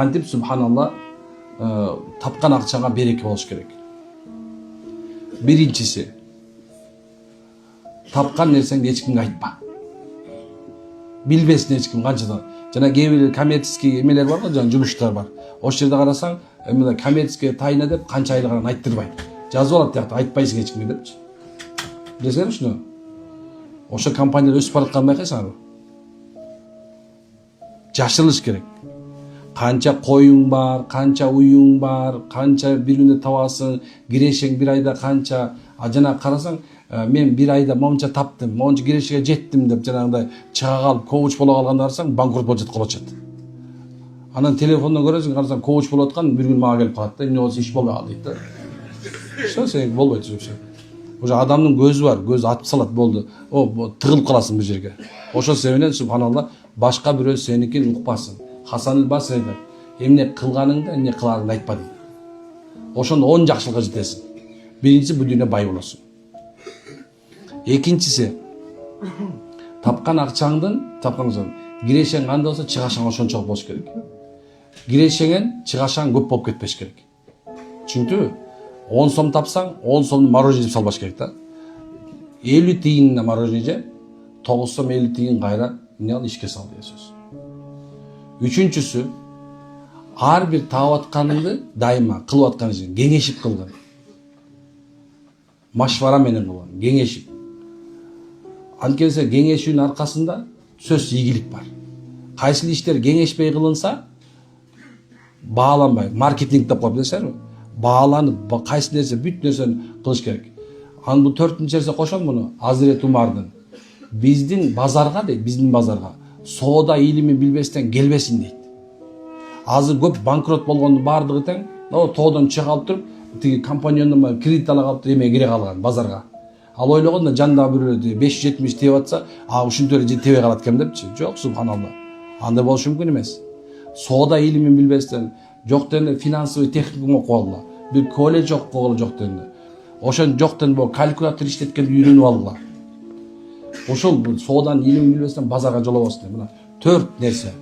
Антип субханалла тапкан акчага береке болуш керек. Биринчиси, тапкан нерсеңди эч кимге айтпа. Билбесин эч ким канчадан. Жана кээ бир коммерческий эмелер бар го, жана жумуштар бар. Ошол жерде карасаң, эмне коммерческий тайна деп канча айлыгын айттырбайт. Жазып алат тиякта айтпайсың эч кимге депчи. Билесиңерби ушуну? Ошо компаниялар өсүп баратканын байкайсыңарбы? Жашырылыш керек. Канча коюң бар, канча уюң бар, канча бир күндө табасың, кирешең бир айда канча, жана карасаң, мен бир айда монча таптым, монча кирешеге жеттим деп жанагындай чыга калып, коуч боло калганда карасаң, банкрот болуп жатат. Анан телефондон көрөсүң, карасаң, коуч болуп аткан, бир күн мага келип калат да, эмне болсо иш болбой калды дейт да. Ошо сен болбойт ошо. Уже адамдын көзү бар, көзү атып салат болду. О, тыгылып каласың бул жерге. Ошол себептен субханалла башка бирөө сеникин укпасын. Хасан Басри айтат, эмне кылганыңды, эмне кыларыңды айтпа дейт. Ошондо 10 жакшылыкка жетесиң. Биринчиси бул дүйнө бай болосуң. Экинчиси, тапкан акчаңдын, кирешең кандай болсо, чыгашаң ошончолук болуш керек. Кирешеңен чыгашаң көп болуп кетпеш керек. Чүнкү 10 сом тапсаң, 10 сомду мороженое жеп салбаш керек да. 50 тиынына мороженое же, 9 сом 50 тиын кайра эмне ал ишке сал деген сөз. Үчүнчүсү, ар бир таап атканыңды дайыма кылып аткан ишин кеңешип кылгын. Машвара менен кылгын, кеңешип. Анткени кеңешүүнүн аркасында сөз ийгилик бар. Кайсы иштер кеңешпей кылынса, бааланбай, маркетинг деп коюп билесиңерби? Бааланып, кайсы нерсе бүт нерсени кылыш керек. Анан бул 4-нчи нерсе кошом муну, Азирет Умардын. Биздин базарга дейт, биздин базарга соода илимин билбестен келбесин дейт. Азыр көп банкрот болгондун бардыгы тең, тоодон чыга калып туруп, тиги компаньондон кредит ала калып эме кире калган базарга. Ал ойлогондо жандагы бирөө 570 тебип атса, ушинтип эле тебе калат экен депчи. Жок, субханалла. Андай болуш мүмкүн эмес. Соода илимин билбестен, жок дегенде финансовый техникум окуп алгыла. Бир колледж окугула жок дегенде. Ошон жок дегенде калькулятор иштеткенди үйрөнүп алгыла. Ошол сооданын илимин билбестен базарга жолобосун. Мына 4 нерсе.